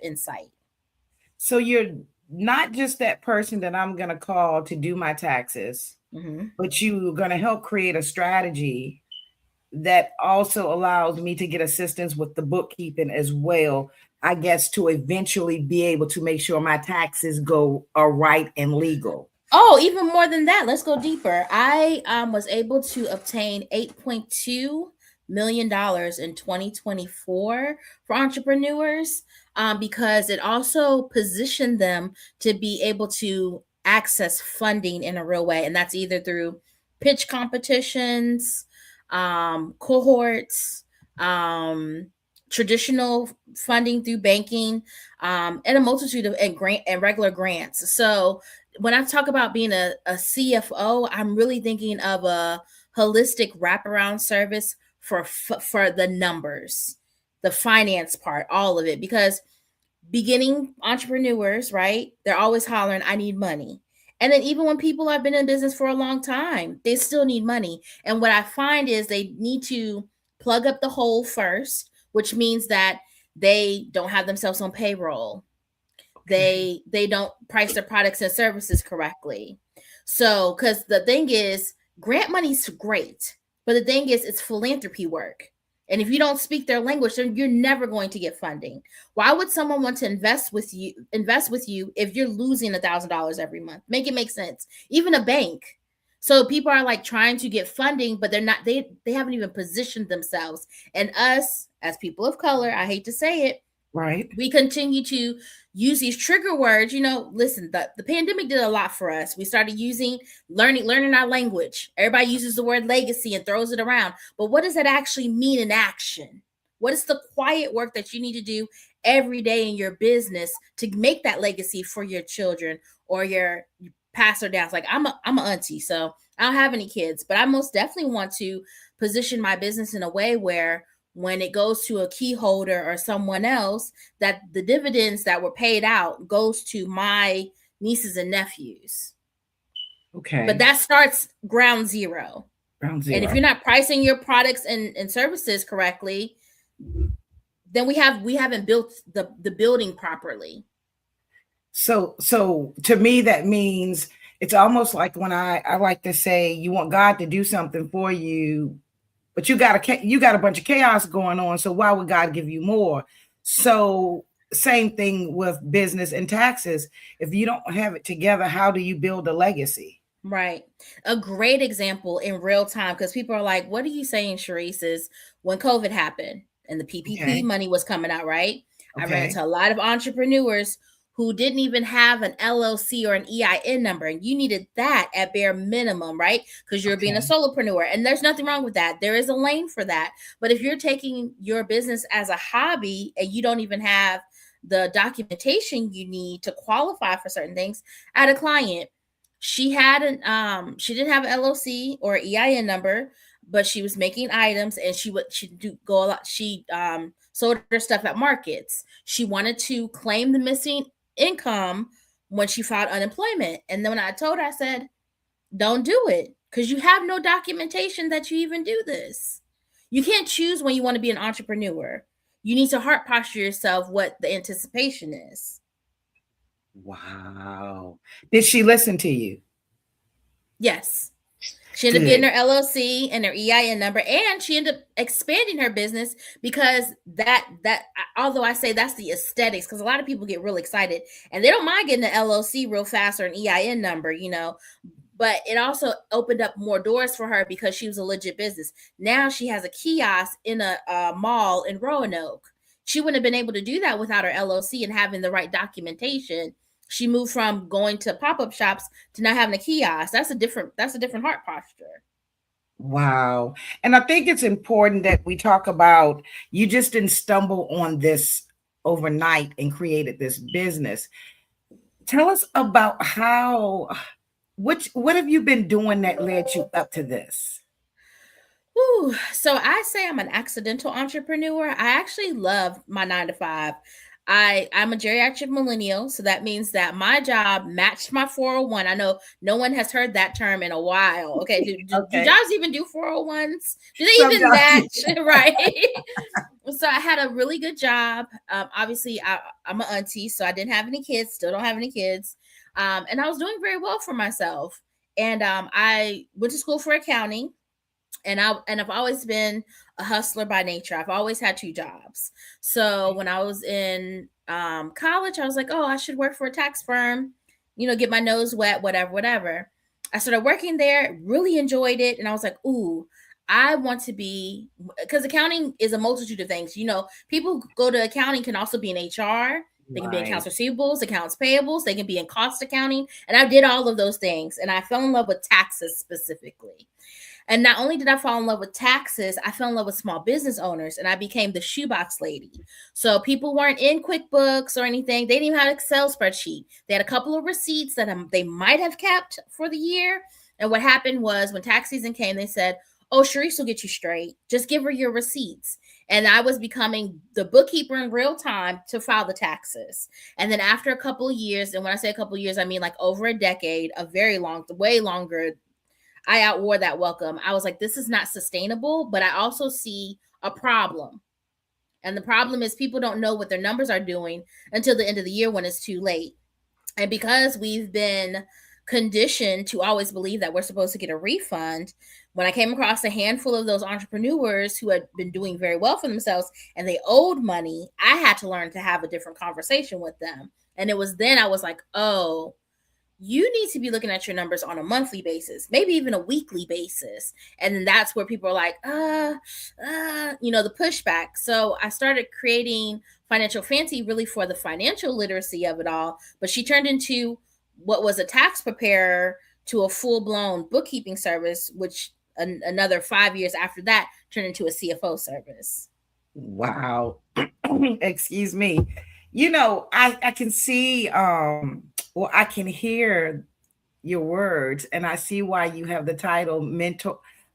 insight. So you're not just that person that I'm going to call to do my taxes, but you're going to help create a strategy that also allows me to get assistance with the bookkeeping as well, I guess, to eventually be able to make sure my taxes are right and legal. Oh, even more than that, let's go deeper. I was able to obtain $8.2 million in 2024 for entrepreneurs, because it also positioned them to be able to access funding in a real way. And that's either through pitch competitions, cohorts, traditional funding through banking, and a multitude of grant and regular grants. So when I talk about being a CFO, I'm really thinking of a holistic wraparound service for the numbers, the finance part, all of it. Because beginning entrepreneurs, right? They're always hollering, "I need money." And then even when people have been in business for a long time, they still need money. And what I find is they need to plug up the hole first, which means that they don't have themselves on payroll. They don't price their products and services correctly. So, because the thing is, grant money's great, but the thing is, it's philanthropy work. And if you don't speak their language, then you're never going to get funding. Why would someone want to invest with you if you're losing $1,000 every month? Make it make sense. Even a bank. So people are like trying to get funding, but they're not, they haven't even positioned themselves. And us as people of color, I hate to say it, right, we continue to use these trigger words. Listen, the pandemic did a lot for us. We started learning our language. Everybody uses the word legacy and throws it around. But what does that actually mean in action? What is the quiet work that you need to do every day in your business to make that legacy for your children or your passer downs? Like I'm an auntie, so I don't have any kids, but I most definitely want to position my business in a way where when it goes to a key holder or someone else, that the dividends that were paid out goes to my nieces and nephews. Okay. But that starts ground zero. Ground zero. And if you're not pricing your products and services correctly, then we haven't built the building properly. So to me, that means it's almost like when I like to say, you want God to do something for you, but you got a bunch of chaos going on. So why would God give you more? So same thing with business and taxes. If you don't have it together, how do you build a legacy? Right. A great example in real time, because people are like, what are you saying, Charese, is when COVID happened and the PPP money was coming out, right? I ran into a lot of entrepreneurs who didn't even have an LLC or an EIN number. And you needed that at bare minimum, right? Because you're being a solopreneur. And there's nothing wrong with that. There is a lane for that. But if you're taking your business as a hobby and you don't even have the documentation you need to qualify for certain things, I had a client. She had she didn't have an LLC or EIN number, but she was making items and she go a lot. She sold her stuff at markets. She wanted to claim the missing income when she filed unemployment. And then when I told her, I said, don't do it, because you have no documentation that you even do this. You can't choose when you want to be an entrepreneur. You need to heart posture yourself what the anticipation is. Wow. Did she listen to you? Yes. She ended up getting her LLC and her EIN number, and she ended up expanding her business because that although I say that's the aesthetics, because a lot of people get real excited and they don't mind getting an LLC real fast or an EIN number, but it also opened up more doors for her because she was a legit business. Now she has a kiosk in a mall in Roanoke. She wouldn't have been able to do that without her LLC and having the right documentation. She moved from going to pop-up shops to now having a kiosk. That's a different heart posture. Wow. And I think it's important that we talk about, you just didn't stumble on this overnight and created this business. Tell us about what have you been doing that led you up to this? So I say I'm an accidental entrepreneur. I actually love my 9 to 5. I'm a geriatric millennial, so that means that my job matched my 401. I know no one has heard that term in a while. Okay, do Okay. jobs even do 401s? Do they Some even jobs. match? Right. So I had a really good job. Obviously, I'm an auntie, so I didn't have any kids. Still don't have any kids, and I was doing very well for myself. And I went to school for accounting, and I've always been a hustler by nature. I've always had two jobs. So when I was in college, I was like, oh, I should work for a tax firm, get my nose wet, whatever, whatever. I started working there, really enjoyed it, and I was like, ooh, I want to be, because accounting is a multitude of things. People who go to accounting can also be in HR. They can be in Right. accounts receivables, accounts payables. They can be in cost accounting. And I did all of those things. And I fell in love with taxes specifically. And not only did I fall in love with taxes, I fell in love with small business owners, and I became the shoebox lady. So people weren't in QuickBooks or anything. They didn't even have an Excel spreadsheet. They had a couple of receipts that they might have kept for the year. And what happened was when tax season came, they said, oh, Charese will get you straight. Just give her your receipts. And I was becoming the bookkeeper in real time to file the taxes. And then after a couple of years, and when I say a couple of years, I mean like over a decade, a very long, way longer, I outwore that welcome. I was like, this is not sustainable, but I also see a problem. And the problem is people don't know what their numbers are doing until the end of the year when it's too late. And because we've been conditioned to always believe that we're supposed to get a refund, when I came across a handful of those entrepreneurs who had been doing very well for themselves and they owed money, I had to learn to have a different conversation with them. And it was then I was like, oh, you need to be looking at your numbers on a monthly basis, maybe even a weekly basis. And then that's where people are like, the pushback. So I started creating Financial Fancy really for the financial literacy of it all. But she turned into what was a tax preparer to a full-blown bookkeeping service, which another 5 years after that turned into a CFO service. Wow. Excuse me. I can see, I can hear your words, and I see why you have the title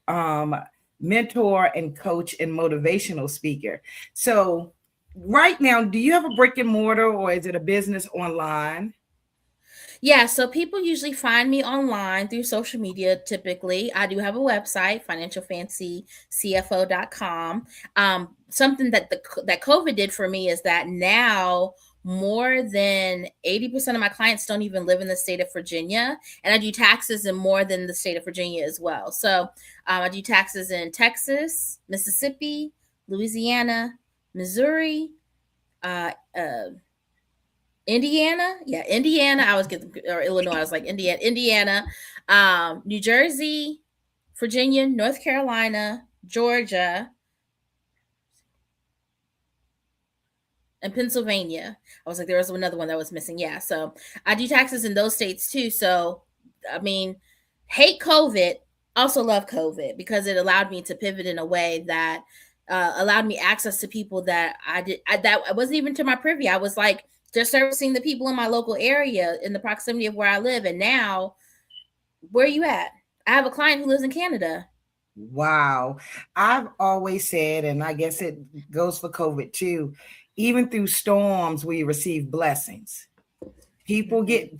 um, mentor and coach and motivational speaker. So right now, do you have a brick and mortar or is it a business online? Yeah, so people usually find me online through social media typically. I do have a website, financialfancycfo.com. Something that COVID did for me is that now more than 80% of my clients don't even live in the state of Virginia, and I do taxes in more than the state of Virginia as well. So I do taxes in Texas, Mississippi, Louisiana, Missouri, uh, uh, Indiana, yeah, Indiana. I was getting, or Illinois. I was like Indiana, New Jersey, Virginia, North Carolina, Georgia, and Pennsylvania. I was like, there was another one that was missing. Yeah, so I do taxes in those states too. So, I mean, hate COVID, also love COVID because it allowed me to pivot in a way that allowed me access to people that that wasn't even to my privy. I was like just servicing the people in my local area in the proximity of where I live. And now, where are you at? I have a client who lives in Canada. Wow. I've always said, and I guess it goes for COVID too, even through storms, we receive blessings. People get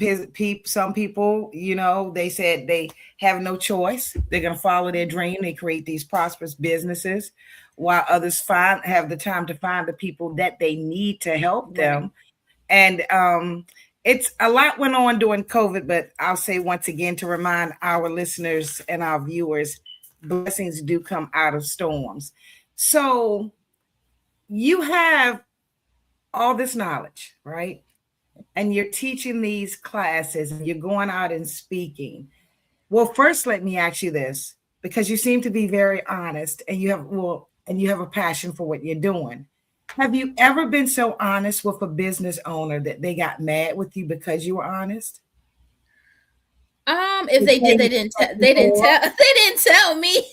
some people, they said they have no choice. They're going to follow their dream. They create these prosperous businesses while others have the time to find the people that they need to help them. And it's a lot went on during COVID, but I'll say once again to remind our listeners and our viewers, blessings do come out of storms. So you have all this knowledge, right? And you're teaching these classes and you're going out and speaking. Well, first, let me ask you this, because you seem to be very honest and you have a passion for what you're doing. Have you ever been so honest with a business owner that they got mad with you because you were honest? If they did, they didn't tell me.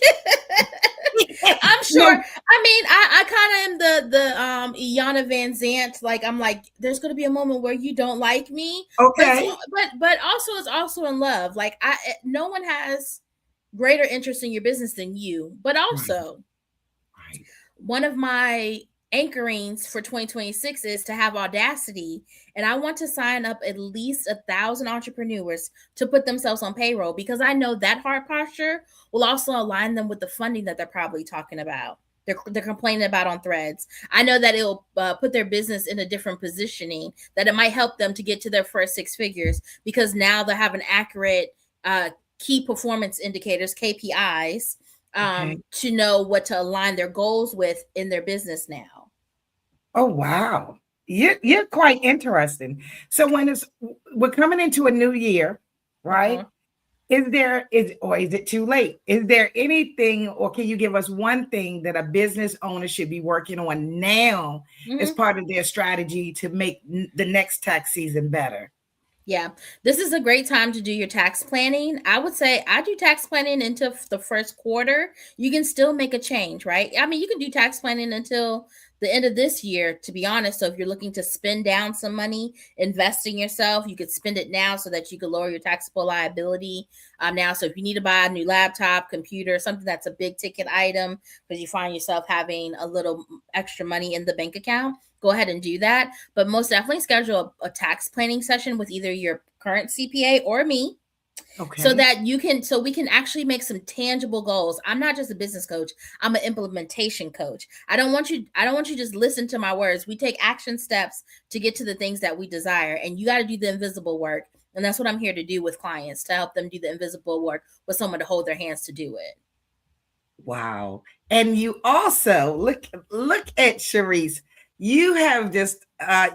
I'm sure. No. I mean, I kind of am the Iana Van Zant. Like I'm like, there's gonna be a moment where you don't like me, Okay. but also it's also in love. Like no one has greater interest in your business than you. But Right. also, Right. one of my anchorings for 2026 is to have audacity, and I want to sign up at least 1,000 entrepreneurs to put themselves on payroll, because I know that hard posture will also align them with the funding that they're probably talking about. They're complaining about on threads. I know that it'll put their business in a different positioning, that it might help them to get to their first six figures, because now they have an accurate key performance indicators, KPIs, Okay. to know what to align their goals with in their business now. Oh, wow. You're quite interesting. So we're coming into a new year, right? Uh-huh. Is it too late? Is there anything, or can you give us one thing that a business owner should be working on now as Mm-hmm. part of their strategy to make the next tax season better? Yeah, this is a great time to do your tax planning. I would say I do tax planning into the first quarter. You can still make a change, right? I mean, you can do tax planning until the end of this year, to be honest. So if you're looking to spend down some money, invest in yourself, you could spend it now so that you could lower your taxable liability now. So if you need to buy a new laptop, computer, something that's a big ticket item because you find yourself having a little extra money in the bank account, go ahead and do that. But most definitely schedule a tax planning session with either your current CPA or me, so Okay. that so we can actually make some tangible goals. I'm not just a business coach, I'm an implementation coach. I don't want you to just listen to my words. We take action steps to get to the things that we desire, and you got to do the invisible work. And that's what I'm here to do with clients, to help them do the invisible work with someone to hold their hands to do it. Wow. And you also look at Charese. You have just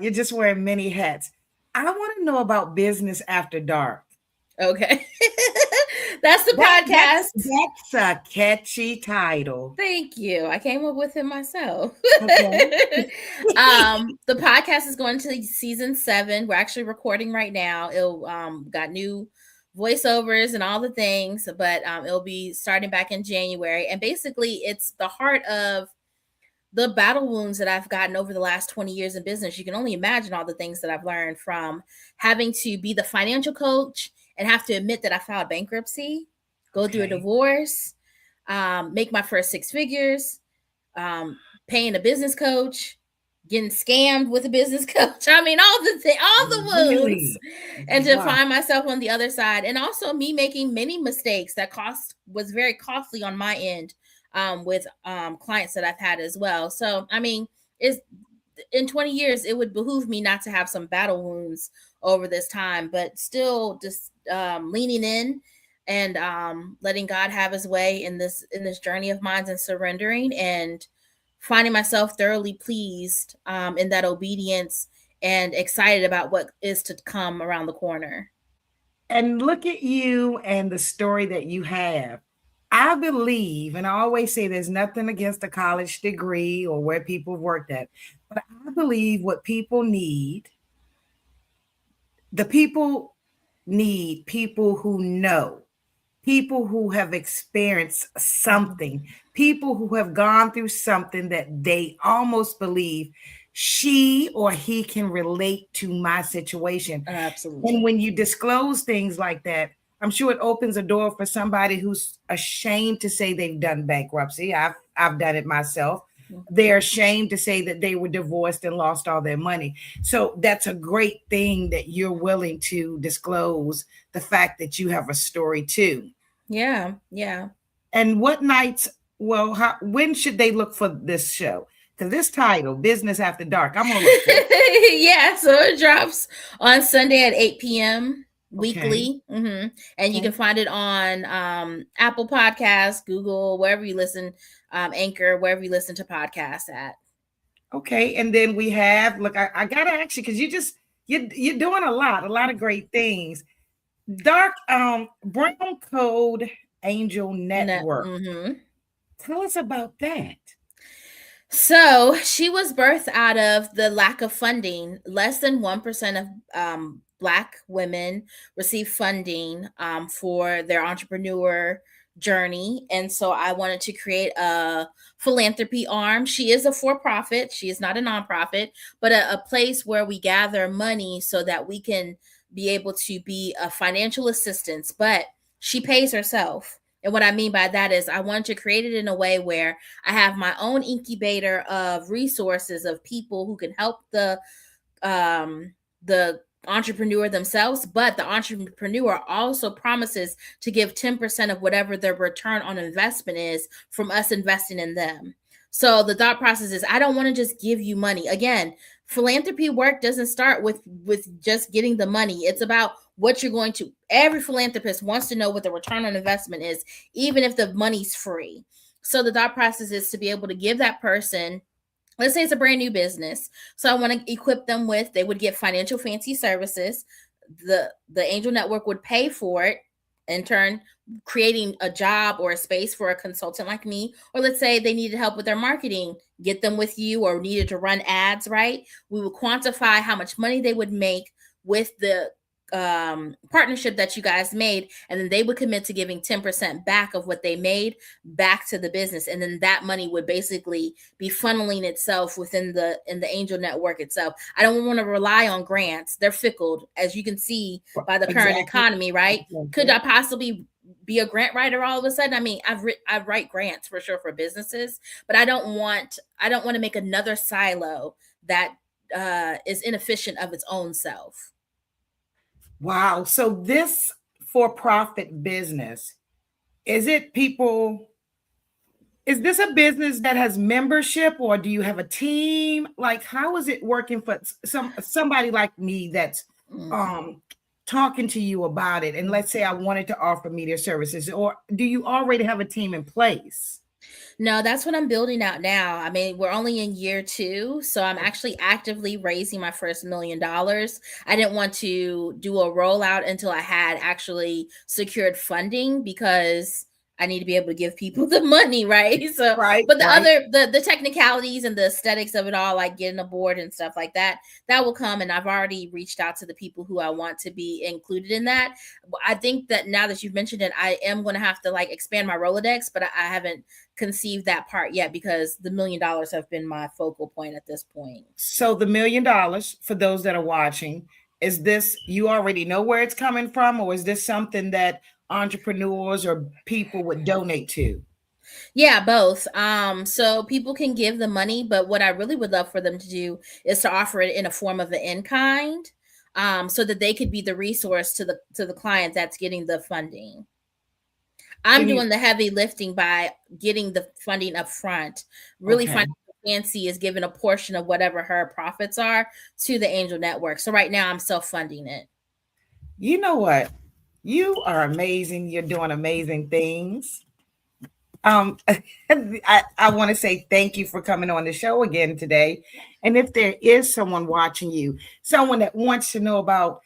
you're just wearing many hats. I want to know about business after dark. Okay. That's the That podcast. that's a catchy title. Thank you. I came up with it myself. Okay. The podcast is going to season 7. We're actually recording right now. It'll got new voiceovers and all the things, but it'll be starting back in January. And basically, it's the heart of the battle wounds that I've gotten over the last 20 years in business. You can only imagine all the things that I've learned from having to be the financial coach and have to admit that I filed bankruptcy, go through a Okay. divorce, make my first six figures, paying a business coach, getting scammed with a business coach. I mean, all the wounds, Really? and to Wow. find myself on the other side, and also me making many mistakes that was very costly on my end, with clients that I've had as well. So, I mean, is in 20 years, it would behoove me not to have some battle wounds over this time, but still just leaning in and letting God have his way in this journey of mine, and surrendering and finding myself thoroughly pleased in that obedience, and excited about what is to come around the corner. And look at you and the story that you have. I believe, and I always say there's nothing against a college degree or where people worked at, but I believe what the people need people who know, people who have experienced something, people who have gone through something that they almost believe she or he can relate to my situation. And Absolutely. when you disclose things like that, I'm sure it opens a door for somebody who's ashamed to say they've done bankruptcy. I've done it myself. They're ashamed to say that they were divorced and lost all their money. So that's a great thing that you're willing to disclose the fact that you have a story too. Yeah, yeah. And what nights, well, when should they look for this show? Because this title, Business After Dark, I'm going to look for it. Yeah, so it drops on Sunday at 8 p.m. Okay. weekly. And you can Okay. find it on Apple Podcasts, Google, wherever you listen, Anchor, wherever you listen to podcasts at. Okay. And then we have, look, I got to ask you, because you're doing a lot of great things. Dark Brown Code Angel Network. Mm-hmm. Tell us about that. So she was birthed out of the lack of funding. Less than 1% of Black women receive funding for their entrepreneur journey. And so I wanted to create a philanthropy arm. She is a for profit, she is not a nonprofit, but a place where we gather money so that we can be able to be a financial assistance. But she pays herself. And what I mean by that is I want to create it in a way where I have my own incubator of resources of people who can help the entrepreneur themselves, but the entrepreneur also promises to give 10% of whatever their return on investment is from us investing in them. So the thought process is I don't want to just give you money. Again, philanthropy work doesn't start with just getting the money. It's about what you're going to. Every philanthropist wants to know what the return on investment is, even if the money's free. So the thought process is to be able to give that person, let's say it's a brand new business, so I want to equip them with, they would get Financial Fancy services. The angel network would pay for it, in turn creating a job or a space for a consultant like me. Or let's say they needed help with their marketing, get them with you, or needed to run ads, right? We would quantify how much money they would make with the partnership that you guys made, and then they would commit to giving 10% back of what they made back to the business, and then that money would basically be funneling itself within the angel network itself. I don't want to rely on grants. They're fickle, as you can see by the current economy, right? Could I possibly be a grant writer all of a sudden? I mean, I write grants for sure for businesses, but I don't want to make another silo that is inefficient of its own self. Wow. So this for-profit business, is it people, is this a business that has membership, or do you have a team? Like, how is it working for somebody like me that's talking to you about it? And let's say I wanted to offer media services, or do you already have a team in place? No, that's what I'm building out now. I mean, we're only in year 2, so I'm actually actively raising my first $1 million. I didn't want to do a rollout until I had actually secured funding, because I need to be able to give people the money, right? So, Right, but right. the technicalities and the aesthetics of it all, like getting a board and stuff like that, that will come. And I've already reached out to the people who I want to be included in that. I think that now that you've mentioned it, I am going to have to like expand my Rolodex, but I haven't conceived that part yet, because the $1 million have been my focal point at this point. So the $1 million, for those that are watching, is this, you already know where it's coming from, or is this something that entrepreneurs or people would donate to? Yeah, both. So people can give the money, but what I really would love for them to do is to offer it in a form of an in-kind, so that they could be the resource to the client that's getting the funding. I'm Can you, doing the heavy lifting by getting the funding up front. Really, okay. Financial Fancy is giving a portion of whatever her profits are to the Angel Network. So right now I'm self-funding it. You know what? You are amazing. You're doing amazing things. I want to say thank you for coming on the show again today. And if there is someone watching you, someone that wants to know about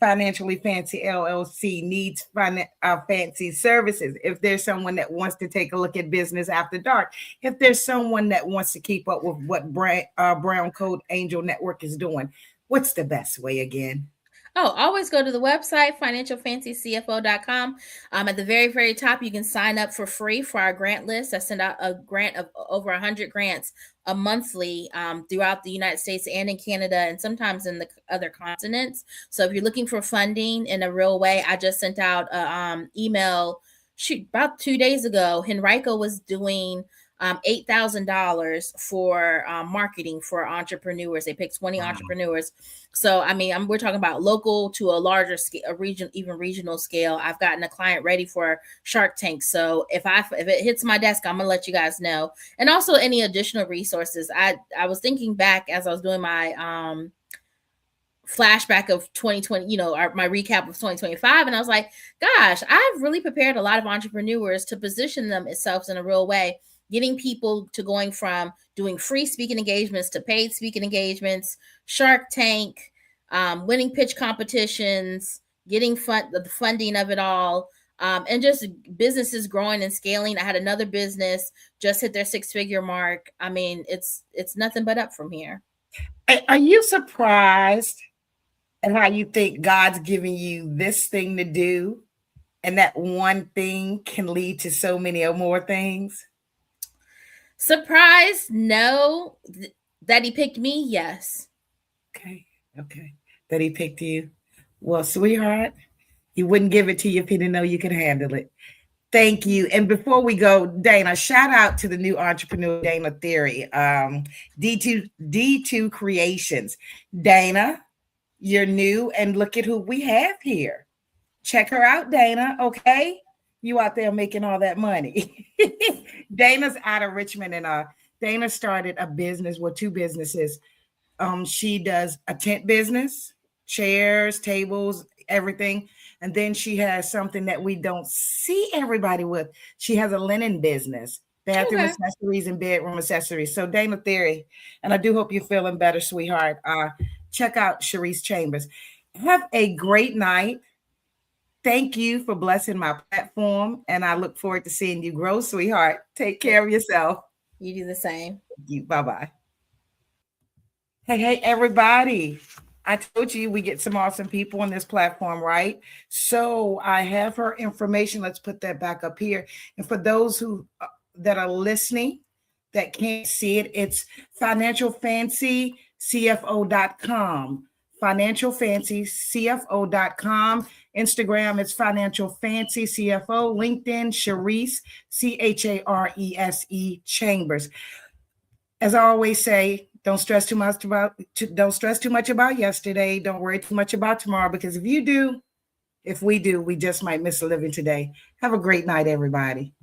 Financially Fancy LLC, needs fancy services, if there's someone that wants to take a look at business after dark, if there's someone that wants to keep up with what Brown Code Angel Network is doing, what's the best way again? Oh, always go to the website, financialfancycfo.com. At the very, very top, you can sign up for free for our grant list. I send out a grant of over 100 grants a monthly, throughout the United States and in Canada, and sometimes in the other continents. So if you're looking for funding in a real way, I just sent out a email, about 2 days ago. Henrico was doing $8,000 for marketing for entrepreneurs. They picked 20 entrepreneurs. So, I mean, we're talking about local to a larger scale, a region, even regional scale. I've gotten a client ready for Shark Tank. So if it hits my desk, I'm gonna let you guys know. And also any additional resources. I was thinking back as I was doing my flashback of 2020, my recap of 2025, and I was like, gosh, I've really prepared a lot of entrepreneurs to position themselves in a real way, getting people to going from doing free speaking engagements to paid speaking engagements, Shark Tank, winning pitch competitions, getting the funding of it all, and just businesses growing and scaling. I had another business just hit their 6-figure mark. I mean, it's nothing but up from here. Are you surprised at how you think God's giving you this thing to do, and that one thing can lead to so many or more things? Surprised? No. That he picked me? Yes. Okay. Okay. That he picked you. Well, sweetheart, he wouldn't give it to you if he didn't know you could handle it. Thank you. And before we go, Dana, shout out to the new entrepreneur, Dana Theory, D2 Creations. Dana, you're new, and look at who we have here. Check her out, Dana. Okay, you out there making all that money. Dana's out of Richmond, and Dana started a business, well, two businesses. She does a tent business, chairs, tables, everything. And then she has something that we don't see everybody with. She has a linen business, bathroom accessories and bedroom accessories. So Dana Theory, and I do hope you're feeling better, sweetheart. Check out Charese Chambers. Have a great night. Thank you for blessing my platform, and I look forward to seeing you grow, sweetheart. Take care of yourself. You do the same. Bye-bye. Hey, everybody. I told you we get some awesome people on this platform, right? So I have her information. Let's put that back up here. And for those who that are listening that can't see it, it's financialfancycfo.com. financialfancycfo.com. Instagram is Financial Fancy CFO. LinkedIn, Charese, Charese Chambers. As I always say, don't stress too much about yesterday. Don't worry too much about tomorrow, because if we do, we just might miss a living today. Have a great night, everybody.